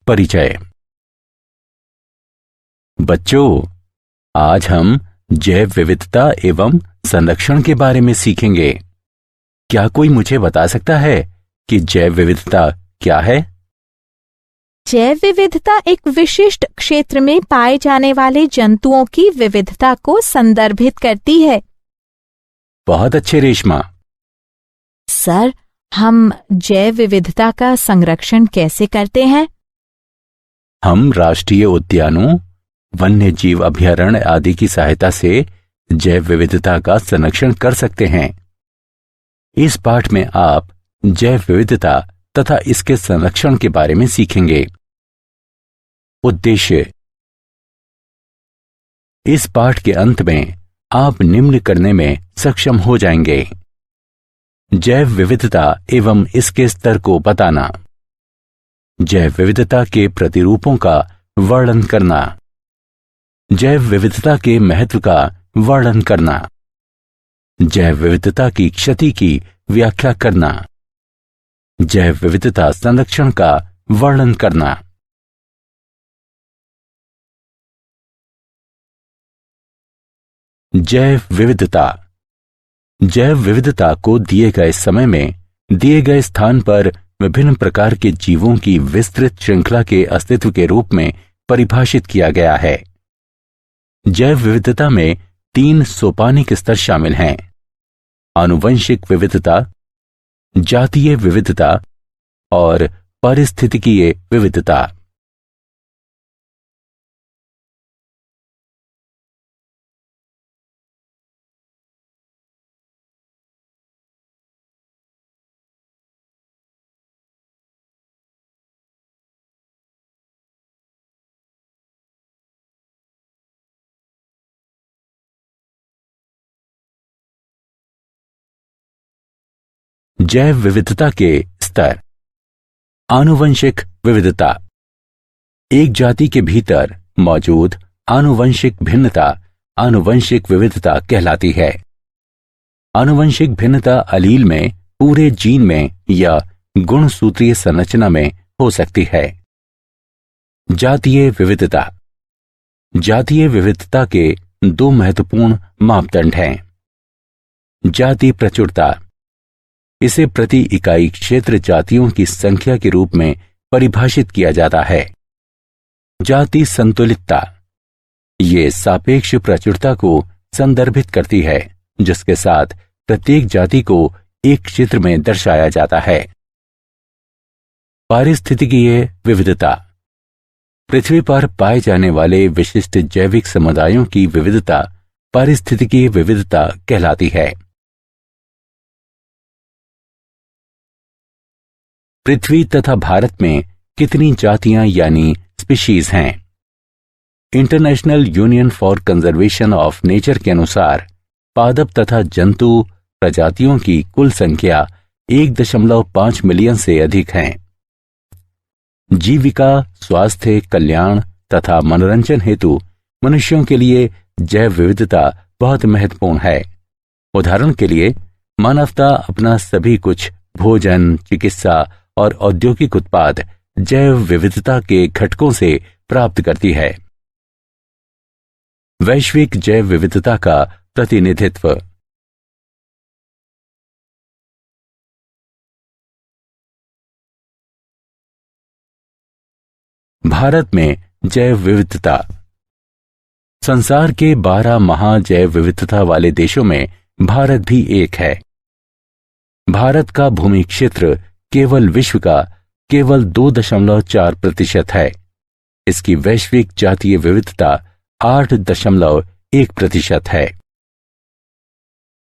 परिचय। बच्चों, आज हम जैव विविधता एवं संरक्षण के बारे में सीखेंगे। क्या कोई मुझे बता सकता है कि जैव विविधता क्या है? जैव विविधता एक विशिष्ट क्षेत्र में पाए जाने वाले जंतुओं की विविधता को संदर्भित करती है। बहुत अच्छे रेशमा। सर, हम जैव विविधता का संरक्षण कैसे करते हैं? हम राष्ट्रीय उद्यानों, वन्य जीव अभयारण्य आदि की सहायता से जैव विविधता का संरक्षण कर सकते हैं। इस पाठ में आप जैव विविधता तथा इसके संरक्षण के बारे में सीखेंगे। उद्देश्य। इस पाठ के अंत में आप निम्न करने में सक्षम हो जाएंगे: जैव विविधता एवं इसके स्तर को बताना, जैव विविधता के प्रतिरूपों का वर्णन करना, जैव विविधता के महत्व का वर्णन करना, जैव विविधता की क्षति की व्याख्या करना, जैव विविधता संरक्षण का वर्णन करना। जैव विविधता। जैव विविधता को दिए गए समय में दिए गए स्थान पर विभिन्न प्रकार के जीवों की विस्तृत श्रृंखला के अस्तित्व के रूप में परिभाषित किया गया है। जैव विविधता में 3 सोपानिक स्तर शामिल हैं: आनुवंशिक विविधता, जातीय विविधता और पारिस्थितिकीय विविधता। जैव विविधता के स्तर। आनुवंशिक विविधता। एक जाति के भीतर मौजूद आनुवंशिक भिन्नता आनुवंशिक विविधता कहलाती है। आनुवंशिक भिन्नता अलील में, पूरे जीन में या गुणसूत्रीय संरचना में हो सकती है। जातीय विविधता। जातीय विविधता के 2 महत्वपूर्ण मापदंड हैं: जाति प्रचुरता। इसे प्रति इकाई क्षेत्र जातियों की संख्या के रूप में परिभाषित किया जाता है। जाति संतुलितता। ये सापेक्ष प्रचुरता को संदर्भित करती है, जिसके साथ प्रत्येक जाति को एक क्षेत्र में दर्शाया जाता है। पारिस्थितिकीय विविधता। पृथ्वी पर पाए जाने वाले विशिष्ट जैविक समुदायों की विविधता पारिस्थितिकीय विविधता कहलाती है। पृथ्वी तथा भारत में कितनी जातियां यानी स्पीशीज हैं? International union for conservation of nature के अनुसार पादप तथा जंतु प्रजातियों की कुल संख्या 1.5 मिलियन से अधिक है। जीविका, स्वास्थ्य, कल्याण तथा मनोरंजन हेतु मनुष्यों के लिए जैव विविधता बहुत महत्वपूर्ण है। उदाहरण के लिए, मानवता अपना सभी कुछ भोजन, चिकित्सा और औद्योगिक उत्पाद जैव विविधता के घटकों से प्राप्त करती है। वैश्विक जैव विविधता का प्रतिनिधित्व। भारत में जैव विविधता। संसार के 12 महाजैव विविधता वाले देशों में भारत भी एक है। भारत का भूमि क्षेत्र केवल विश्व का केवल 2.4% है। इसकी वैश्विक जातीय विविधता 8.1% है।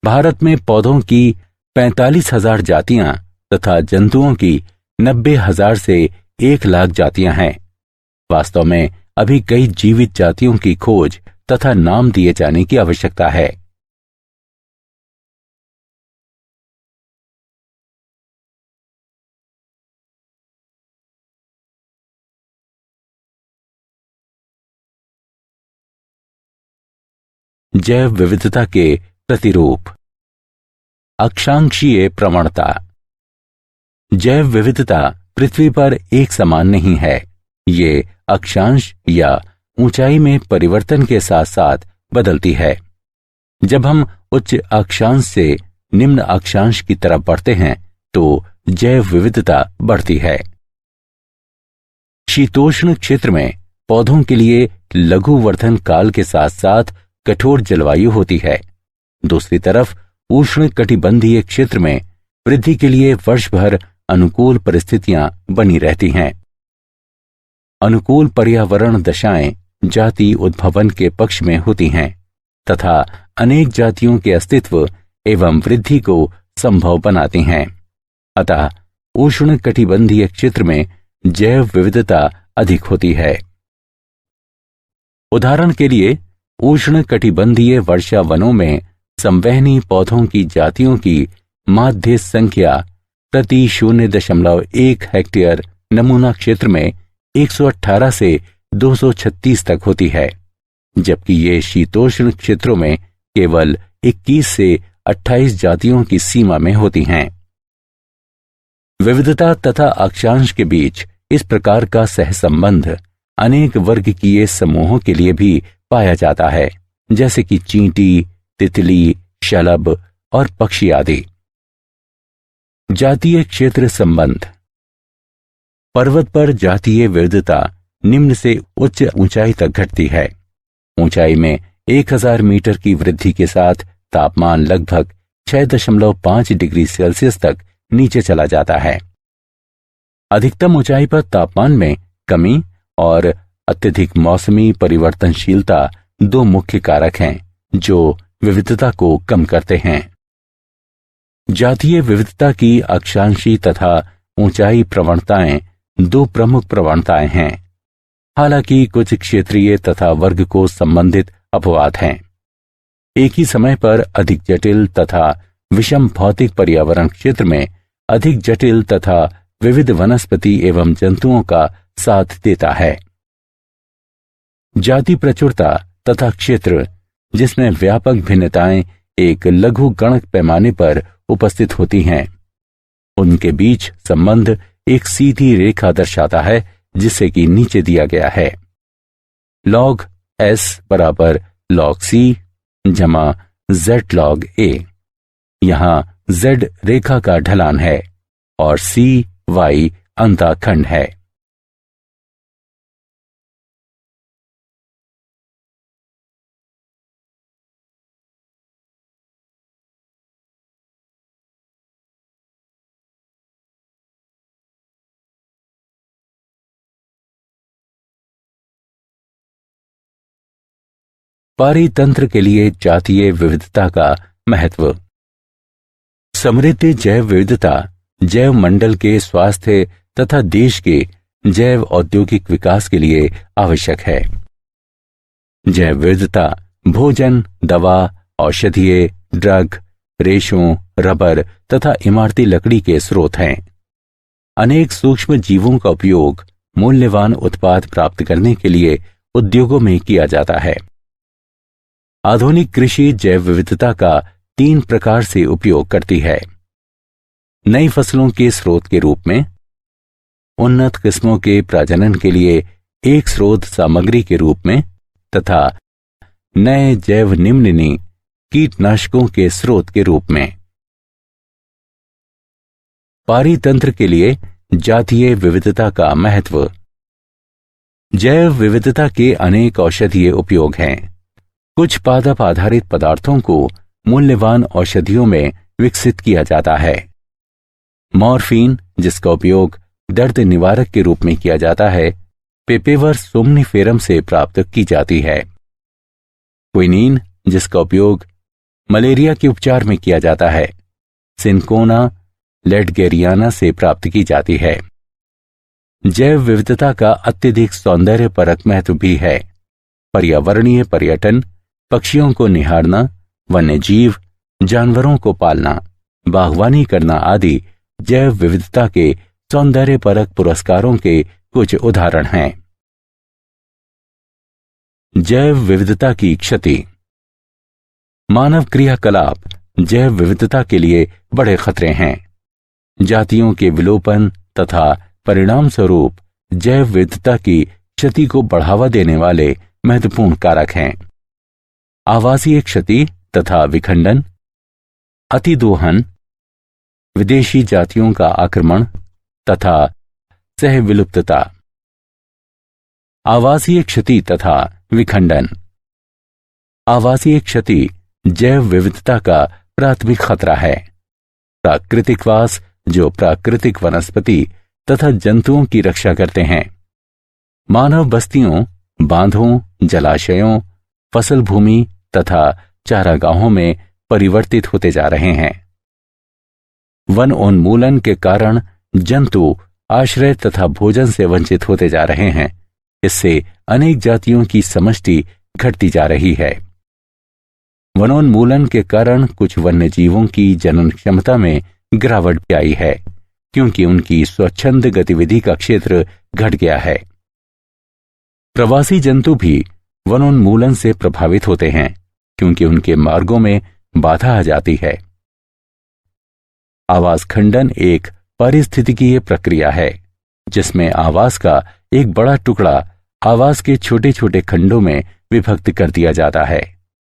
भारत में पौधों की 45,000 जातियां तथा जंतुओं की 90,000 से 1,00,000 जातियां हैं। वास्तव में अभी कई जीवित जातियों की खोज तथा नाम दिए जाने की आवश्यकता है। जैव विविधता के प्रतिरूप। अक्षांशीय प्रवणता। जैव विविधता पृथ्वी पर एक समान नहीं है। ये अक्षांश या ऊंचाई में परिवर्तन के साथ साथ बदलती है। जब हम उच्च अक्षांश से निम्न अक्षांश की तरफ बढ़ते हैं तो जैव विविधता बढ़ती है। शीतोष्ण क्षेत्र में पौधों के लिए लघु वर्धन काल के साथ साथ कठोर जलवायु होती है। दूसरी तरफ उष्ण कटिबंधीय क्षेत्र में वृद्धि के लिए वर्ष भर अनुकूल परिस्थितियां बनी रहती हैं। अनुकूल पर्यावरण दशाएं जाति उद्भवन के पक्ष में होती हैं तथा अनेक जातियों के अस्तित्व एवं वृद्धि को संभव बनाती हैं। अतः उष्ण कटिबंधीय क्षेत्र में जैव विविधता अधिक होती है। उदाहरण के लिए उष्ण कटिबंधीय वर्षा वनों में संवहनी पौधों की जातियों की माध्य संख्या प्रति 0.1 हेक्टेयर नमूना क्षेत्र में 118 से 236 तक होती है, जबकि ये शीतोष्ण क्षेत्रों में केवल 21 से 28 जातियों की सीमा में होती हैं। विविधता तथा अक्षांश के बीच इस प्रकार का सहसंबंध अनेक वर्गकीय समूहों के लिए भी पाया जाता है, जैसे कि चींटी, तितली, शलभ और पक्षी आदि। जातीय क्षेत्र संबंध। पर्वत पर जातीय विविधता निम्न से उच्च ऊंचाई तक घटती है। ऊंचाई में 1000 मीटर की वृद्धि के साथ तापमान लगभग 6.5 डिग्री सेल्सियस तक नीचे चला जाता है। अधिकतम ऊंचाई पर तापमान में कमी और अत्यधिक मौसमी परिवर्तनशीलता दो मुख्य कारक हैं जो विविधता को कम करते हैं। जातीय विविधता की अक्षांशी तथा ऊंचाई प्रवणताएं दो प्रमुख प्रवणताएं हैं। हालांकि कुछ क्षेत्रीय तथा वर्ग को संबंधित अपवाद हैं। एक ही समय पर अधिक जटिल तथा विषम भौतिक पर्यावरण क्षेत्र में अधिक जटिल तथा विविध वनस्पति एवं जंतुओं का साथ देता है। जाति प्रचुरता तथा क्षेत्र जिसमें व्यापक भिन्नताएं एक लघु गणक पैमाने पर उपस्थित होती हैं, उनके बीच संबंध एक सीधी रेखा दर्शाता है, जिसे कि नीचे दिया गया है। log s बराबर log c जमा z log a। यहां z रेखा का ढलान है और c y अंतःखंड है। पारितंत्र के लिए जातीय विविधता का महत्व। समृद्ध जैव विविधता जैव मंडल के स्वास्थ्य तथा देश के जैव औद्योगिक विकास के लिए आवश्यक है। जैव विविधता भोजन, दवा, औषधीय, ड्रग, रेशों, रबर तथा इमारती लकड़ी के स्रोत हैं। अनेक सूक्ष्म जीवों का उपयोग मूल्यवान उत्पाद प्राप्त करने के लिए उद्योगों में किया जाता है। आधुनिक कृषि जैव विविधता का 3 प्रकार से उपयोग करती है। नई फसलों के स्रोत के रूप में, उन्नत किस्मों के प्रजनन के लिए एक स्रोत सामग्री के रूप में तथा नए जैव निम्ननी कीटनाशकों के स्रोत के रूप में। पारितंत्र के लिए जातीय विविधता का महत्व। जैव विविधता के अनेक औषधीय उपयोग हैं। कुछ पादप आधारित पदार्थों को मूल्यवान औषधियों में विकसित किया जाता है। मॉर्फिन, जिसका उपयोग दर्द निवारक के रूप में किया जाता है, पेपेवर सोमनिफेरम से प्राप्त की जाती है। क्विनीन, जिसका उपयोग मलेरिया के उपचार में किया जाता है, सिनकोना लेडगेरियाना से प्राप्त की जाती है। जैव विविधता का अत्यधिक सौंदर्यपरक महत्व भी है। पर्यावरणीय पर्यटन, पक्षियों को निहारना, वन्यजीव, जानवरों को पालना, बागवानी करना आदि जैव विविधता के सौंदर्यपरक पुरस्कारों के कुछ उदाहरण हैं। जैव विविधता की क्षति। मानव क्रियाकलाप जैव विविधता के लिए बड़े खतरे हैं। जातियों के विलोपन तथा परिणाम स्वरूप जैव विविधता की क्षति को बढ़ावा देने वाले महत्वपूर्ण कारक हैं। आवासीय क्षति तथा विखंडन, अतिदोहन, विदेशी जातियों का आक्रमण तथा सहविलुप्तता। आवासीय क्षति तथा विखंडन। आवासीय क्षति जैव विविधता का प्राथमिक खतरा है। प्राकृतिक वास जो प्राकृतिक वनस्पति तथा जंतुओं की रक्षा करते हैं, मानव बस्तियों, बांधों, जलाशयों, फसल भूमि तथा चारागाहों में परिवर्तित होते जा रहे हैं। वन उन्मूलन के कारण जंतु आश्रय तथा भोजन से वंचित होते जा रहे हैं। इससे अनेक जातियों की समष्टि घटती जा रही है। वनोन्मूलन के कारण कुछ वन्य जीवों की जनन क्षमता में गिरावट भी आई है, क्योंकि उनकी स्वच्छंद गतिविधि का क्षेत्र घट गया है। प्रवासी जंतु भी वनोन्मूलन से प्रभावित होते हैं, क्योंकि उनके मार्गों में बाधा आ जाती है। आवास खंडन एक पारिस्थितिकीय प्रक्रिया है, जिसमें आवास का एक बड़ा टुकड़ा आवास के छोटे छोटे खंडों में विभक्त कर दिया जाता है।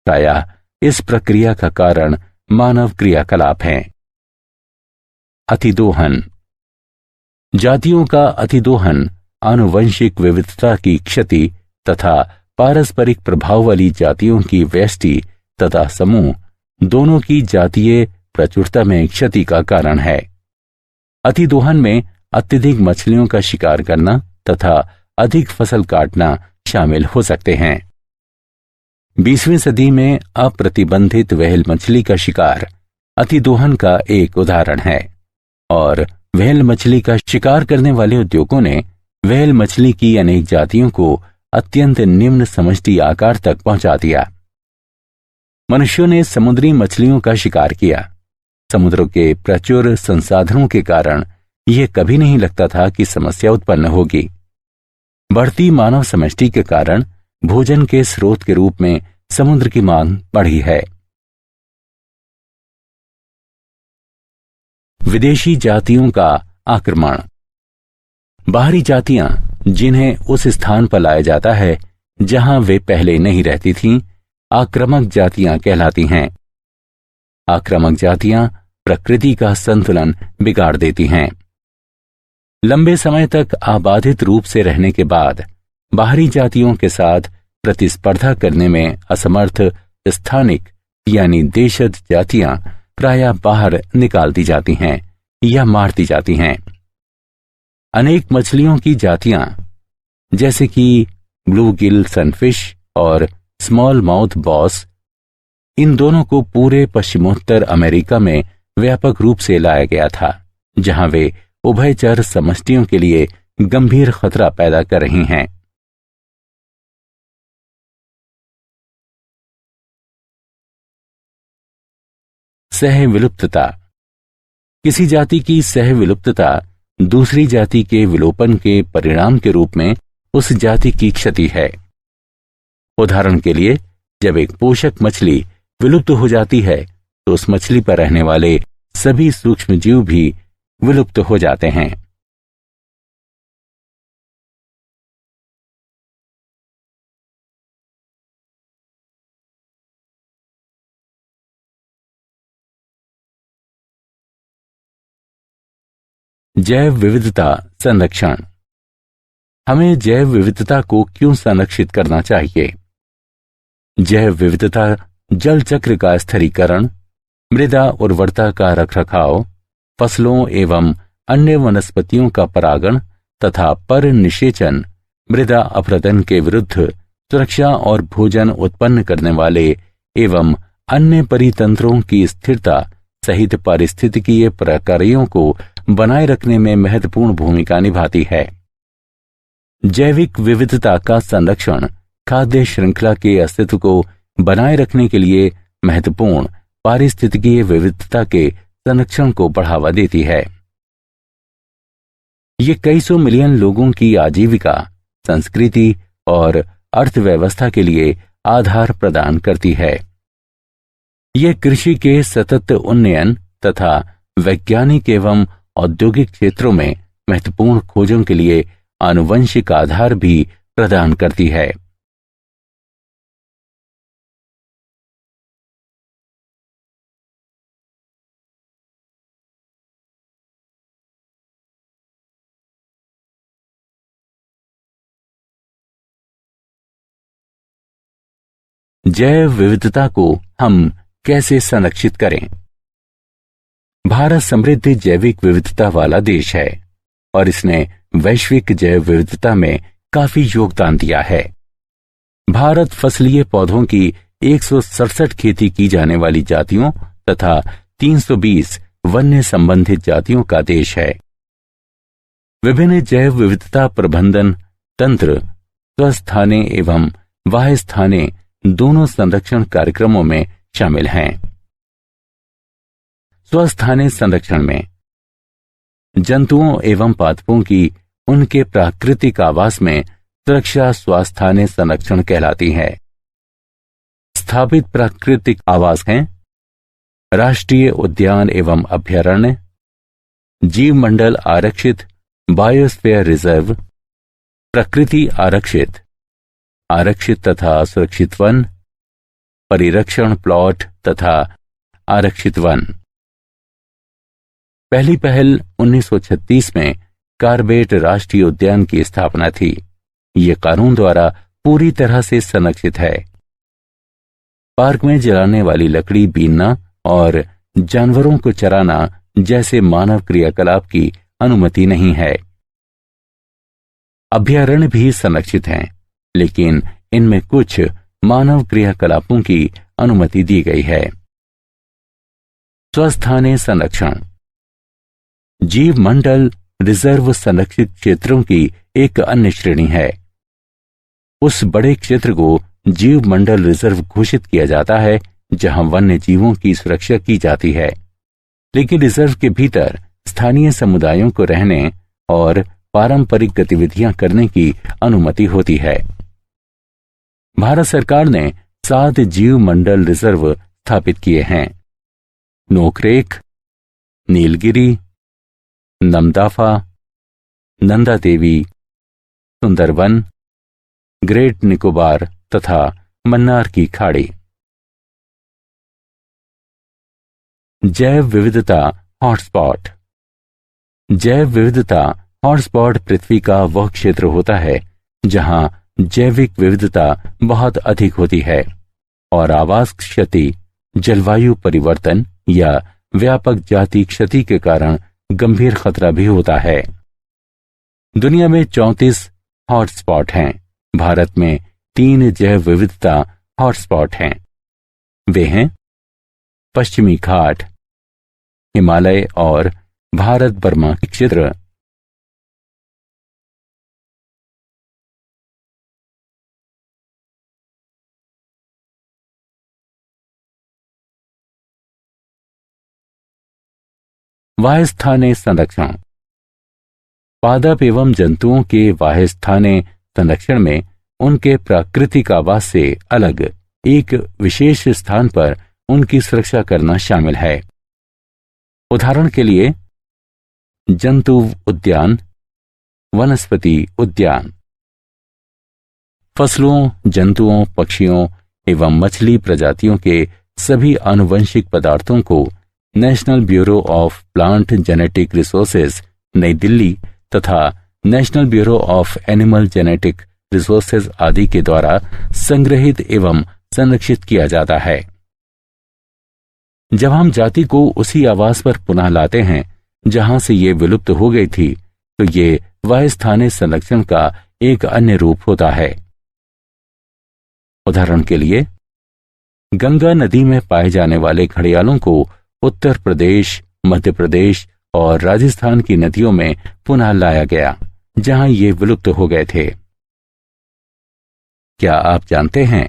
प्रायः इस प्रक्रिया का कारण मानव क्रियाकलाप हैं। अतिदोहन। जातियों का अतिदोहन आनुवंशिक विविधता की क्षति तथा पारस्परिक प्रभाव वाली जातियों की व्यष्टि तथा समूह दोनों की जातीय प्रचुरता में क्षति का कारण है। अतिदोहन में अत्यधिक मछलियों का शिकार करना तथा अधिक फसल काटना शामिल हो सकते हैं। 20वीं सदी में अप्रतिबंधित व्हेल मछली का शिकार अतिदोहन का एक उदाहरण है, और व्हेल मछली का शिकार करने वाले उद्योगों ने व्हेल मछली की अनेक जातियों को अत्यंत निम्न समष्टि आकार तक पहुंचा दिया। मनुष्यों ने समुद्री मछलियों का शिकार किया। समुद्रों के प्रचुर संसाधनों के कारण यह कभी नहीं लगता था कि समस्या उत्पन्न होगी। बढ़ती मानव समष्टि के कारण भोजन के स्रोत के रूप में समुद्र की मांग बढ़ी है। विदेशी जातियों का आक्रमण। बाहरी जातियां जिन्हें उस स्थान पर लाया जाता है जहां वे पहले नहीं रहती थीं, आक्रामक जातियां कहलाती हैं। आक्रामक जातियां प्रकृति का संतुलन बिगाड़ देती हैं। लंबे समय तक आबादित रूप से रहने के बाद बाहरी जातियों के साथ प्रतिस्पर्धा करने में असमर्थ स्थानिक यानी देशज जातियां प्रायः बाहर निकाल दी जाती हैं या मार दी जाती हैं। अनेक मछलियों की जातियां जैसे कि ब्लू गिल सनफिश और स्मॉल माउथ बॉस, इन दोनों को पूरे पश्चिमोत्तर अमेरिका में व्यापक रूप से लाया गया था, जहां वे उभयचर समष्टियों के लिए गंभीर खतरा पैदा कर रही हैं। सहविलुप्तता। किसी जाति की सहविलुप्तता दूसरी जाति के विलोपन के परिणाम के रूप में उस जाति की क्षति है। उदाहरण के लिए, जब एक पोषक मछली विलुप्त हो जाती है तो उस मछली पर रहने वाले सभी सूक्ष्म जीव भी विलुप्त हो जाते हैं। जैव विविधता संरक्षण। हमें जैव विविधता को क्यों संरक्षित करना चाहिए? जैव विविधता जल चक्र का स्थिरीकरण, मृदा उर्वरता का रखरखाव, फसलों एवं अन्य वनस्पतियों का परागण तथा पर निषेचन, मृदा अपरदन के विरुद्ध सुरक्षा और भोजन उत्पन्न करने वाले एवं अन्य परितंत्रों की स्थिरता सहित पारिस्थितिकीय प्रक्रियाओं को बनाए रखने में महत्वपूर्ण भूमिका निभाती है। जैविक विविधता का संरक्षण खाद्य श्रृंखला के अस्तित्व को बनाए रखने के लिए महत्वपूर्ण पारिस्थितिकीय विविधता के संरक्षण को बढ़ावा देती है। ये कई सौ मिलियन लोगों की आजीविका, संस्कृति और अर्थव्यवस्था के लिए आधार प्रदान करती है। यह कृषि के सतत उन्नयन तथा वैज्ञानिक एवं औद्योगिक क्षेत्रों में महत्वपूर्ण खोजों के लिए आनुवंशिक आधार भी प्रदान करती है। जैव विविधता को हम कैसे संरक्षित करें? भारत समृद्ध जैविक विविधता वाला देश है और इसने वैश्विक जैव विविधता में काफी योगदान दिया है। भारत फसलीय पौधों की 167 खेती की जाने वाली जातियों तथा 320 वन्य संबंधित जातियों का देश है। विभिन्न जैव विविधता प्रबंधन तंत्र स्वस्थाने एवं वाह्यस्थाने दोनों संरक्षण कार्यक्रमों में शामिल हैं। स्वस्थाने संरक्षण में जंतुओं एवं पादपों की उनके प्राकृतिक आवास में सुरक्षा स्वास्थाने संरक्षण कहलाती है। स्थापित प्राकृतिक आवास हैं राष्ट्रीय उद्यान एवं अभयारण्य, जीव मंडल आरक्षित बायोस्फीयर रिजर्व, प्रकृति आरक्षित आरक्षित तथा सुरक्षित वन, परिरक्षण प्लॉट तथा आरक्षित वन। पहली पहल 1936 में कार्बेट राष्ट्रीय उद्यान की स्थापना थी। ये कानून द्वारा पूरी तरह से संरक्षित है। पार्क में जलाने वाली लकड़ी बीनना और जानवरों को चराना जैसे मानव क्रियाकलाप की अनुमति नहीं है। अभयारण्य भी संरक्षित हैं, लेकिन इनमें कुछ मानव क्रियाकलापों की अनुमति दी गई है। स्वस्थाने संरक्षण जीव मंडल रिजर्व संरक्षित क्षेत्रों की एक अन्य श्रेणी है। उस बड़े क्षेत्र को जीव मंडल रिजर्व घोषित किया जाता है जहां वन्य जीवों की सुरक्षा की जाती है, लेकिन रिजर्व के भीतर स्थानीय समुदायों को रहने और पारंपरिक गतिविधियां करने की अनुमति होती है। भारत सरकार ने 7 जीव मंडल रिजर्व स्थापित किए हैं। नोकरेक, नीलगिरी, नमदाफा, नंदा देवी, सुंदरवन, ग्रेट निकोबार तथा मन्नार की खाड़ी। जैव विविधता हॉटस्पॉट जैव विविधता हॉटस्पॉट पृथ्वी का वह क्षेत्र होता है जहां जैविक विविधता बहुत अधिक होती है और आवास क्षति, जलवायु परिवर्तन या व्यापक जाति क्षति के कारण गंभीर खतरा भी होता है। दुनिया में 34 हॉटस्पॉट हैं। भारत में 3 जैव विविधता हॉटस्पॉट हैं। वे हैं पश्चिमी घाट, हिमालय और भारत बर्मा क्षेत्र। वाह्यस्थाने संरक्षण पादप एवं जंतुओं के वाह्यस्थाने संरक्षण में उनके प्राकृतिक आवास से अलग एक विशेष स्थान पर उनकी सुरक्षा करना शामिल है। उदाहरण के लिए जंतु उद्यान, वनस्पति उद्यान। फसलों, जंतुओं, पक्षियों एवं मछली प्रजातियों के सभी आनुवंशिक पदार्थों को national bureau of plant genetic resources नई दिल्ली तथा national bureau of animal genetic resources आदि के द्वारा संग्रहित एवं संरक्षित किया जाता है। जब हम जाति को उसी आवास पर पुनः लाते हैं जहां से ये विलुप्त हो गई थी, तो ये वाह्यस्थाने संरक्षण का एक अन्य रूप होता है। उदाहरण के लिए गंगा नदी में पाए जाने वाले घड़ियालों को उत्तर प्रदेश, मध्य प्रदेश और राजस्थान की नदियों में पुनः लाया गया जहां ये विलुप्त हो गए थे। क्या आप जानते हैं,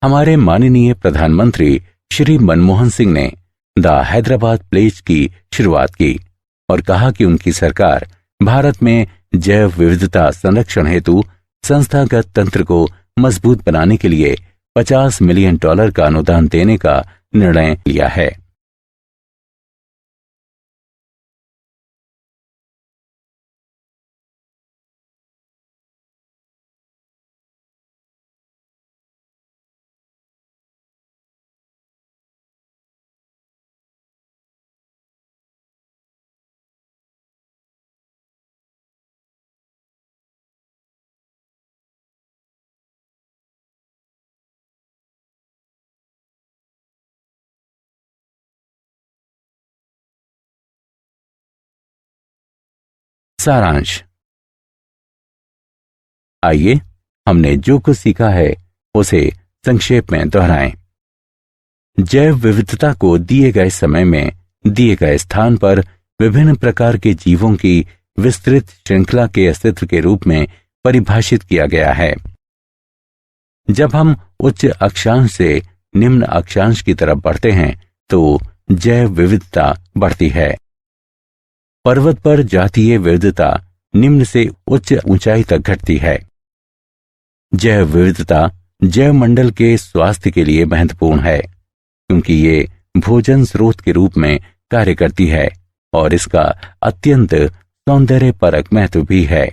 हमारे माननीय प्रधानमंत्री श्री मनमोहन सिंह ने द हैदराबाद प्लेज की शुरुआत की और कहा कि उनकी सरकार भारत में जैव विविधता संरक्षण हेतु संस्थागत तंत्र को मजबूत बनाने के लिए $50 मिलियन का अनुदान देने का निर्णय लिया है। सारांश। आइए हमने जो कुछ सीखा है उसे संक्षेप में दोहराएं। जैव विविधता को दिए गए समय में दिए गए स्थान पर विभिन्न प्रकार के जीवों की विस्तृत श्रृंखला के अस्तित्व के रूप में परिभाषित किया गया है। जब हम उच्च अक्षांश से निम्न अक्षांश की तरफ बढ़ते हैं तो जैव विविधता बढ़ती है। पर्वत पर जातीय विविधता निम्न से उच्च ऊंचाई तक घटती है। जैव विविधता जैव मंडल के स्वास्थ्य के लिए महत्वपूर्ण है, क्योंकि ये भोजन स्रोत के रूप में कार्य करती है और इसका अत्यंत सौंदर्यपरक महत्व भी है।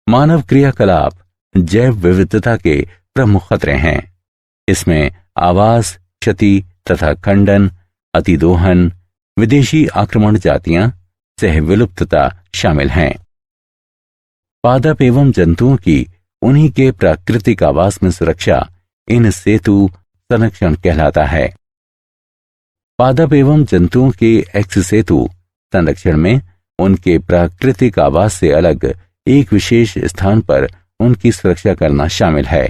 मानव क्रियाकलाप जैव विविधता के प्रमुख खतरे हैं। इसमें आवास क्षति तथा खंडन, अतिदोहन, विदेशी आक्रमण जातियां, सह विलुप्तता शामिल हैं। पादप एवं जंतुओं की उन्हीं के प्राकृतिक आवास में सुरक्षा इन सेतु संरक्षण कहलाता है। पादप एवं जंतुओं के एक्स सेतु संरक्षण में उनके प्राकृतिक आवास से अलग एक विशेष स्थान पर उनकी सुरक्षा करना शामिल है।